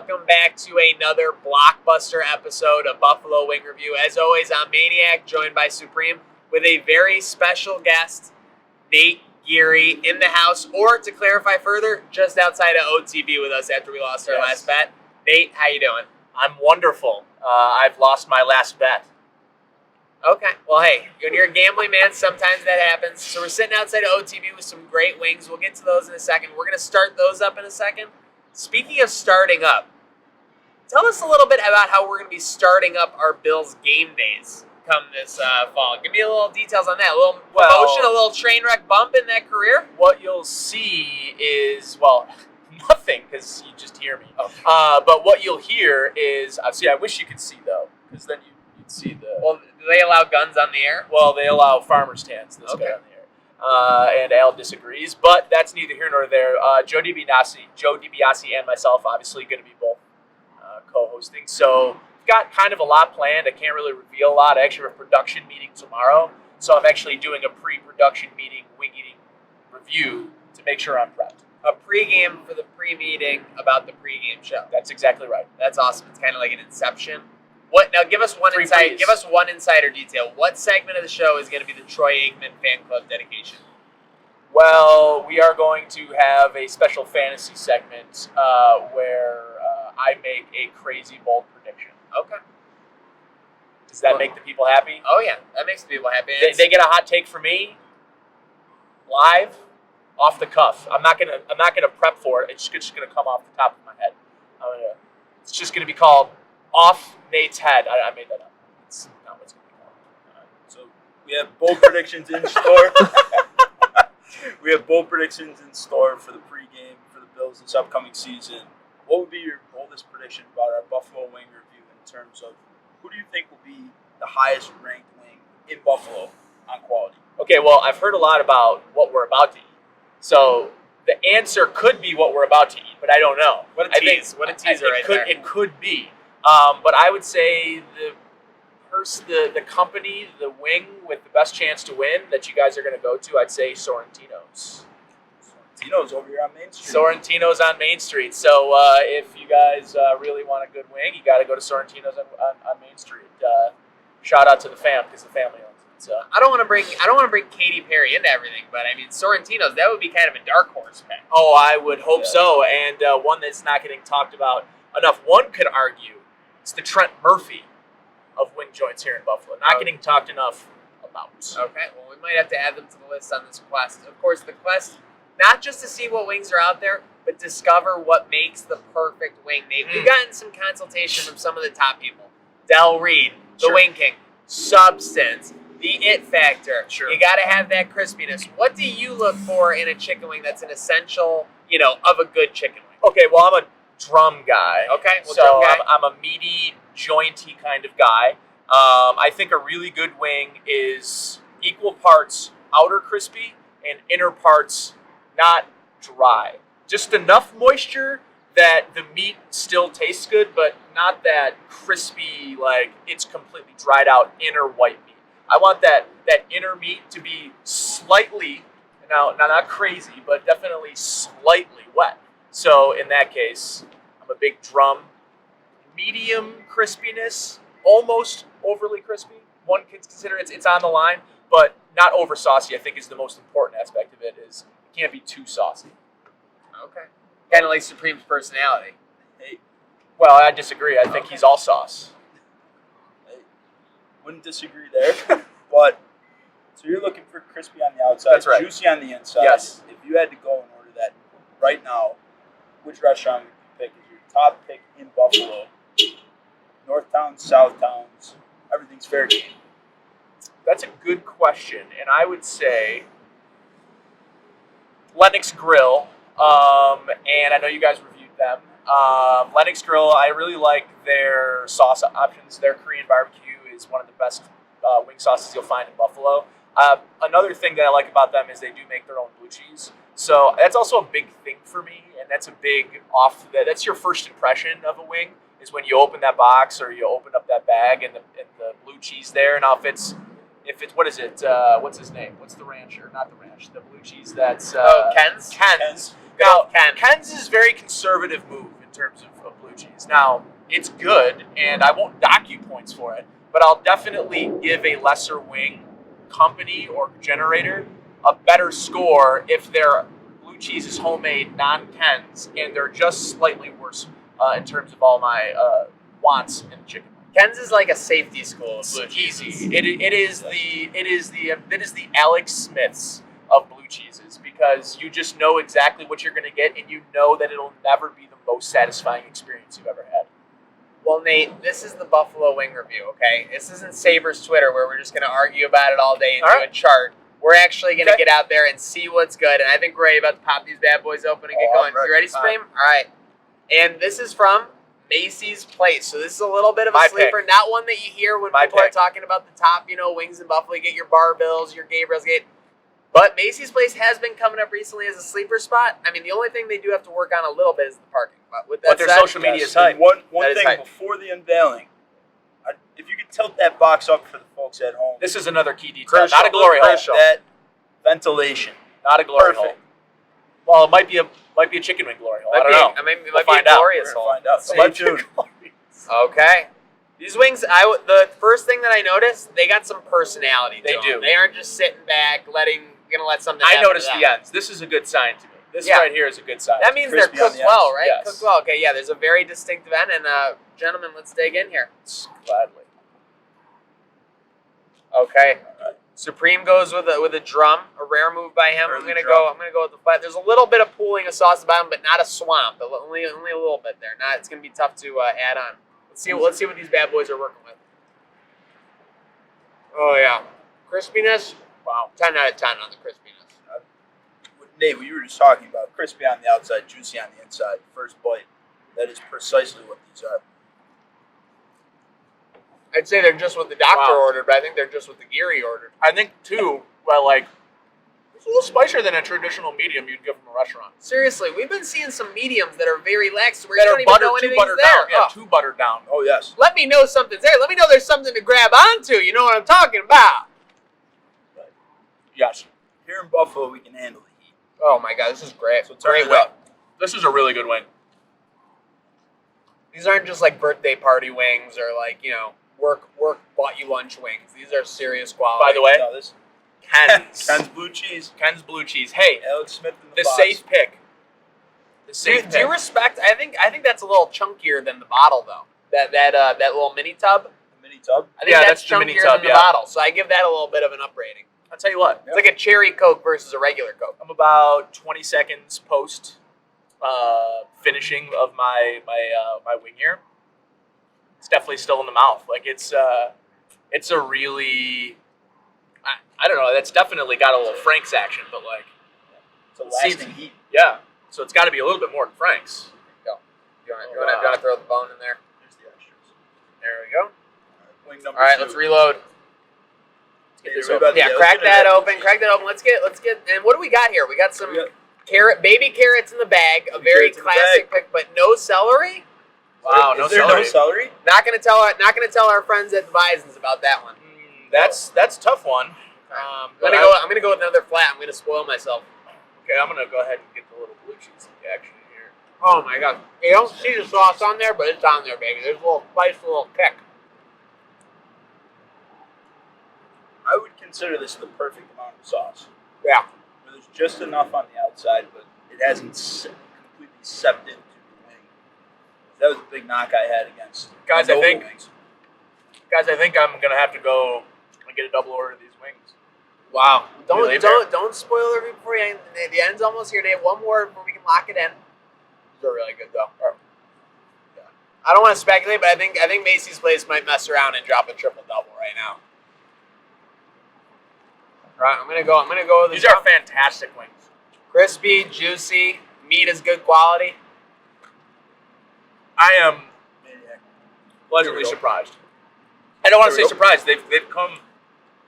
welcome back to another blockbuster episode of Buffalo Wing Review. As always, I'm Maniac, joined by Supreme, with a very special guest, Nate Geary, in the house, or to clarify further, just outside of OTB with us after we lost our last bet. Nate, how you doing? I'm wonderful. I've lost my last bet. Okay. Well, hey, when you're a gambling man, sometimes that happens. So we're sitting outside of OTB with some great wings. We'll get to those in a second. We're going to start those up in a second. Speaking of starting up, tell us a little bit about how we're going to be starting up our Bills game days come this fall. Give me a little details on that. A little promotion, a little Trainwreck bump in that career? What you'll see is, nothing, because you just hear me. Okay. But what you'll hear is, I wish you could see, though, because then you'd see the... Well, do they allow guns on the air? Well, they allow farmer stands this guy on the air. And Al disagrees, but that's neither here nor there. Joe DiBiase and myself, obviously, going to be both co-hosting. So we've got kind of a lot planned. I can't really reveal a lot. I actually have a production meeting tomorrow. So I'm actually doing a pre-production meeting, wing eating review to make sure I'm prepped. A pregame for the pre-meeting about the pregame show. That's exactly right. That's awesome. It's kind of like an Inception. Now give us one insight. Give us one insider detail. What segment of the show is going to be the Troy Aikman fan club dedication? Well, we are going to have a special fantasy segment where I make a crazy bold prediction. Okay. Does that make the people happy? Oh yeah, that makes the people happy. They get a hot take from me live, off the cuff. I'm not gonna prep for it. It's just gonna come off the top of my head. It's just gonna be called Off Nate's Head. I made that up. It's not what's going to be called. So we have bold predictions in store. We have bold predictions in store for the pregame for the Bills this upcoming season. What would be your boldest prediction about our Buffalo Wing review in terms of who do you think will be the highest ranked wing in Buffalo on quality? Okay, well, I've heard a lot about what we're about to eat. So the answer could be what we're about to eat, but I don't know. What a teaser there. It could be. But I would say the company, the wing with the best chance to win that you guys are going to go to, I'd say Sorrentino's. Sorrentino's over here on Main Street. Sorrentino's on Main Street. So if you guys really want a good wing, you got to go to Sorrentino's on Main Street. Shout out to the fam because the family owns it. So I don't want to bring Katy Perry into everything, but I mean Sorrentino's, that would be kind of a dark horse pick. Oh, I would hope so, and one that's not getting talked about enough. One could argue it's the Trent Murphy of wing joints here in Buffalo. Not getting talked enough about. Okay, well, we might have to add them to the list on this quest. Of course, the quest, not just to see what wings are out there, but discover what makes the perfect wing. We've gotten some consultation from some of the top people. Del Reed, the Wing King, substance, the it factor. Sure. You got to have that crispiness. What do you look for in a chicken wing that's an essential, of a good chicken wing? Okay, well, I'm a drum guy. Okay, well, so drum guy. I'm a meaty, jointy kind of guy. I think a really good wing is equal parts outer crispy and inner parts not dry. Just enough moisture that the meat still tastes good, but not that crispy, like it's completely dried out inner white meat. I want that inner meat to be slightly, now not crazy, but definitely slightly wet. So in that case, I'm a big drum. Medium crispiness, almost overly crispy. One can consider it's on the line, but not over saucy, I think is the most important aspect of it, is it can't be too saucy. Okay. Kind of like Supreme's personality. Hey, well, I disagree. I think he's all sauce. Wouldn't disagree there. But, so you're looking for crispy on the outside, That's right. Juicy on the inside. Yes. If you had to go and order that right now, which restaurant would you pick as your top pick in Buffalo? North Towns, South Towns, everything's fair game. That's a good question, and I would say Lennox Grill, and I know you guys reviewed them. Lennox Grill, I really like their sauce options. Their Korean barbecue is one of the best wing sauces you'll find in Buffalo. Another thing that I like about them is they do make their own blue cheese. So that's also a big thing for me, and that's a big that's your first impression of a wing, is when you open that box or you open up that bag and the blue cheese there. Now if it's what is it? What's his name? What's the rancher? Not the ranch. The blue cheese that's Ken's. Ken's. Now Ken's is a very conservative move in terms of blue cheese. Now, it's good, and I won't dock you points for it, but I'll definitely give a lesser wing company or generator a better score if their blue cheese is homemade, non-Ken's, and they're just slightly worse in terms of all my wants in chicken. Ken's is like a safety school of blue It's cheeses. easy. It is the Alex Smiths of blue cheeses, because you just know exactly what you're going to get, and you know that it'll never be the most satisfying experience you've ever had. Well, Nate, this is the Buffalo Wing Review, okay? This isn't Saber's Twitter where we're just going to argue about it all day and All do a chart. We're actually going to Okay. get out there and see what's good, and I think we're about to pop these bad boys open and get Oh, going. I'm ready. You ready, Supreme? All right. And this is from Macys Place. So this is a little bit of a My sleeper, pick. not one that you hear when My people are pick. talking about the top, wings in Buffalo. You get your Barbells, your Gabriel's Gate. But Macys Place has been coming up recently as a sleeper spot. I mean, the only thing they do have to work on a little bit is the parking. But with that But their said, social media is hype. And one That is thing hype. before the unveiling, if you could tilt that box up for the folks at home, This is another key detail. Crucial. Not a glory hole. Crucial. that ventilation. Not a glory Perfect. hole. Well, it might be a chicken wing glory hole. I don't know. I mean, it We'll might be find a out. glorious We're hole. gonna find out. Stay Stay tuned. tuned. Okay. These wings, the first thing that I noticed, they got some personality to They them. do. They aren't just sitting back, gonna let something I happen to noticed them. the ends. This is a good sign to me. This Yeah. right here is a good sign. That means Crispy they're on cooked the well, ends. right? Yes. Cooked well. Okay, yeah, there's a very distinctive end, and gentlemen, let's dig in here. Gladly. Okay. Alright. Supreme goes with a drum, a rare move by him. Early I'm gonna drum. go with the flat. There's a little bit of pooling of sauce at the bottom, but not a swamp. Only a little bit there. It's gonna be tough to add on. Let's see what these bad boys are working with. Oh yeah, crispiness. Wow, 10 out of 10 on the crispiness. Nate, what you were just talking about, crispy on the outside, juicy on the inside, first bite. That is precisely what these are. I'd say they're just what the doctor Wow. ordered, but I think they're just what the Geary ordered. I think too. Well, like it's a little spicier than a traditional medium you'd get from a restaurant. Seriously, we've been seeing some mediums that are very lax, where That you are don't even know buttered, too anything's buttered there. down. Yeah, Oh. too buttered down. Oh, yes. Let me know something's there. Let me know there's something to grab onto. You know what I'm talking about? Yes. Here in Buffalo, we can handle the heat. Oh my god, this is great. So turn Great it wing. up. This is a really good wing. These aren't just like birthday party wings or like, work bought you lunch wings. These are serious quality. By the way, No, this Ken's. Ken's blue cheese. Ken's blue chease. Hey, Alex Smith in the the box. safe pick. The Do safe you pick. respect? I think that's a little chunkier than the bottle though. That little mini tub. The mini tub. I think Yeah, that's that's the mini chunkier tub, than the yeah. bottle. So I give that a little bit of an uprating. I'll tell you what. It's like a cherry Coke versus a regular Coke. I'm about 20 seconds post finishing of my wing here. It's definitely still in the mouth. Like it's a really, I don't know. That's definitely got a little Frank's action, but like, It's a lasting heat. yeah. So it's got to be a little bit more than Frank's. Go. You want to throw the bone in there? Here's the extras. There we go. Wing number All right, 2. let's reload. Let's get Hey, this we're open. about to Yeah, get- crack let's get that it up. open. Crack that open. Let's get. And what do we got here? We got some We got- baby carrots in the bag. A Baby very carrots in the classic pick, but no celery. Wow, Is no there celery. no celery? Not gonna tell our friends at the Bisons about that one. That's a tough one. I'm But gonna go with another flat. I'm gonna spoil myself. Okay, I'm gonna go ahead and get the little blue cheese action here. Oh my god! You don't see the sauce on there, but it's on there, baby. There's a little spice, a little kick. I would consider this the perfect amount of sauce. Yeah. Where there's just enough on the outside, but it hasn't completely seeped into the wing. That was a big knock I had against Guys, the I Noble think- wings. Guys, I think I'm gonna have to go and get a double order of these wings. Wow! Really Don't spoil it before you. The end's almost here. Nate, one more before we can lock it in. These are really good though. Yeah. I don't want to speculate, but I think Macys Place might mess around and drop a triple double right now. Right, I'm gonna go with These are fantastic wings. crispy, juicy. Meat is good quality. I am Maniac. pleasantly Here we go. surprised. I don't want to Here say we go. surprised. They've come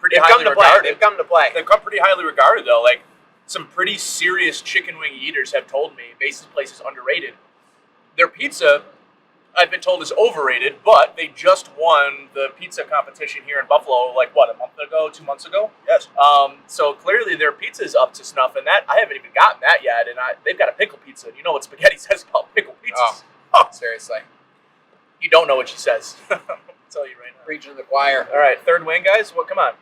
pretty They've highly come to play. regarded. They've come to play. They've come pretty highly regarded though. Like some pretty serious chicken wing eaters have told me Macys Place is underrated. Their pizza, I've been told, is overrated, but they just won the pizza competition here in Buffalo, like what, a month ago, 2 months ago? Yes. So clearly their pizza is up to snuff, and that I haven't even gotten that yet. And they've got a pickle pizza. And you know what spaghetti says about pickle pizzas? Oh, seriously. You don't know what she says. I'll tell you right now. Preaching to the choir. All right, third wing, guys. What? Come on,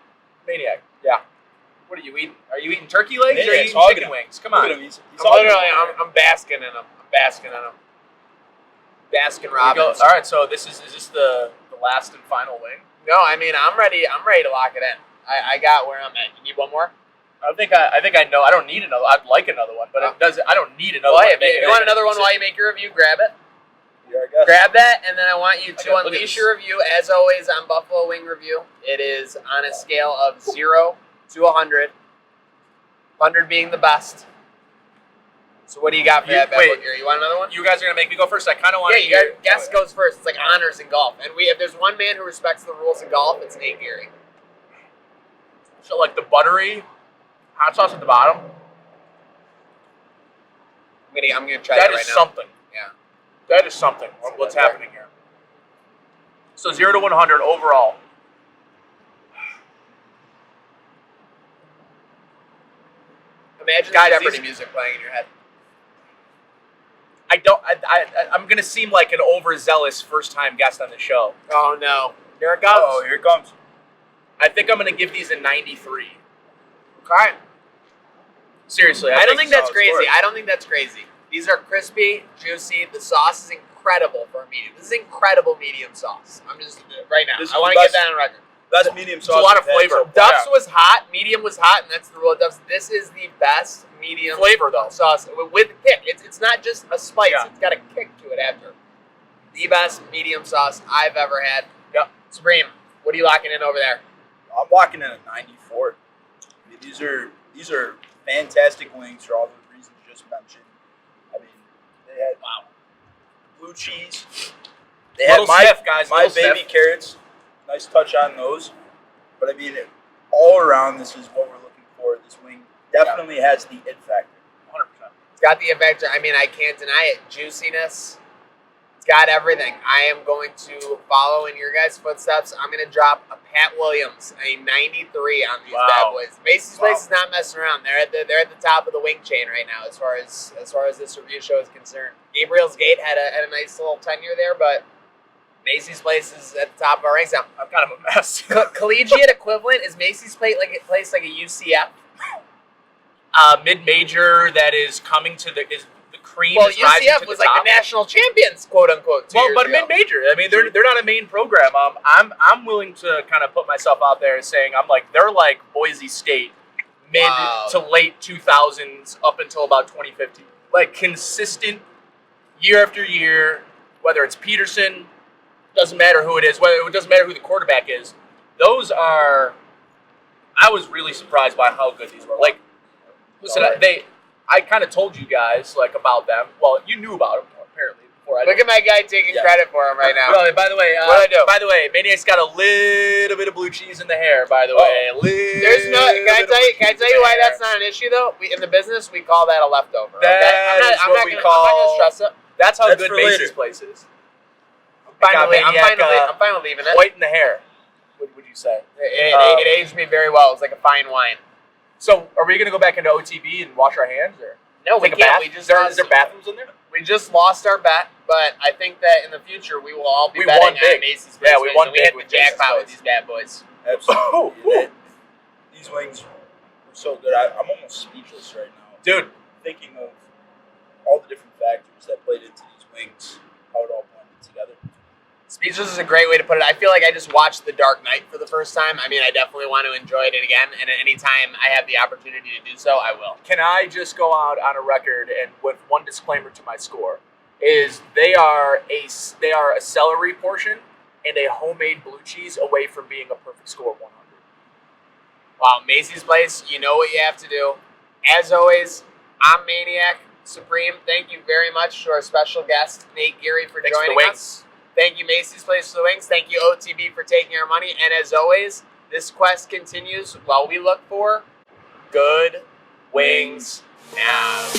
Maniac. Yeah. What are you eating? Are you eating turkey legs or are you Maniac's eating hogging chicken him. wings? Come Look on. at him. He's I'm basking in them. I'm basking in them. Baskin Here we go. Robbins. All right, so is this the last and final wing? No, I mean I'm ready to lock it in. I got where I'm at. You need one more? I think I know. I don't need another. I'd like another one, but it doesn't. I don't need another Well, one. hey, if you want another one while you make your review, grab it. Yeah, I guess. Grab that, and then I want you to Okay, look at unleash this. your review. As always, on Buffalo Wing Review, it is on a scale of 0 to 100. 100 being the best. So what do you got for that, Wait. Bad Geary? You want another one? You guys are gonna make me go first. I kind of want Yeah, to you hear. got guest goes first. It's like honors in golf, and if there's one man who respects the rules in golf, it's Nate Geary. So like the buttery hot sauce at the bottom. I'm gonna try That that right is now. something. Yeah. That is something. What's happening here? So 0 to 100 overall. Imagine Guys, the Jeopardy these- music playing in your head. I'm gonna seem like an overzealous first-time guest on the show. Oh no! Here it comes. Oh, here it comes. I think I'm gonna give these a 93. Okay. Seriously, I don't think think that's solid crazy. story. I don't think that's crazy. These are crispy, juicy. The sauce is incredible for a medium. This is incredible medium sauce. I'm just right now. This is I want the to get best- that on record. Best medium sauce. a lot of we've had flavor. so far. Duff's was hot, medium was hot, and that's the rule of Duff's. This is the best medium Flavor, though. sauce with kick. It's not just a spice; Yeah. it's got a kick to it after. The best medium sauce I've ever had. Yep. Supreme, what are you locking in over there? I'm walking in a 94. I mean, these are fantastic wings for all the reasons you just mentioned. I mean, they had blue cheese. They Little had sniff, guys, my little baby sniff. carrots. Nice touch on those. But I mean, all around, this is what we're looking for. This wing definitely has the it factor. 100%. It's got the effect. I mean, I can't deny it. Juiciness. It's got everything. I am going to follow in your guys' footsteps. I'm going to drop a Pat Williams, a 93 on these Wow. bad boys. Macy's Wow. Place is not messing around. They're at the top of the wing chain right now as far as this review show is concerned. Gabriel's Gate had a nice little tenure there, but Macy's Place is at the top of our ranks now. I'm kind of a mess. Collegiate equivalent is Macy's Place like a UCF. Mid-major that is coming to the cream. Well, is rising UCF to was the like top. the national champions, quote unquote. 2 Well, years but ago. mid-major. I mean, they're not a main program. I'm willing to kind of put myself out there as saying they're like Boise State, mid Wow. to late 2000s up until about 2015. Like consistent year after year, whether it's Peterson, doesn't matter who it is, whether it doesn't matter who the quarterback is. Those are. I was really surprised by how good these were. Like, listen, I kind of told you guys about them. Well, you knew about them apparently before I did. Look at my guy taking credit for him right now. Well, by the way, What'd I do? By the way, Maniac's got a little bit of blue cheese in the hair. By the way, There's no. Can I tell you why that's not an issue though? In the business, we call that a leftover. That okay? is what we I'm not call- gonna stress it. That's how That's good for Macy's later. Place is. I'm Got Maniac, fine with leaving it. White in the hair. What would you say? It aged me very well. It was like a fine wine. So, are we gonna go back into OTB and wash our hands, or No, we take a can't. bath? We just Is there bathrooms in there? We just lost our bet, but I think that in the future we will all be We betting won on big. Macy's Place. Yeah, we wings, won and we big hit the with Macy's jackpot with Place. these bad boys. Absolutely. And these wings were so good. I'm almost speechless right now. Dude, Thinking of all the different factors that played into these wings, how it all blended together. Speechless is a great way to put it. I feel like I just watched The Dark Knight for the first time. I mean, I definitely want to enjoy it again, and at any time I have the opportunity to do so, I will. can I just go out on a record and with one disclaimer to my score is they are a celery portion and a homemade blue cheese away from being a perfect score of 100. Wow, Macy's Place, you know what you have to do. As always, I'm Maniac Supreme. Thank you very much to our special guest, Nate Geary, for Thanks for the joining wings. us. Thank you, Macy's Place for the wings. Thank you, OTB, for taking our money. And as always, this quest continues while we look for good wings now.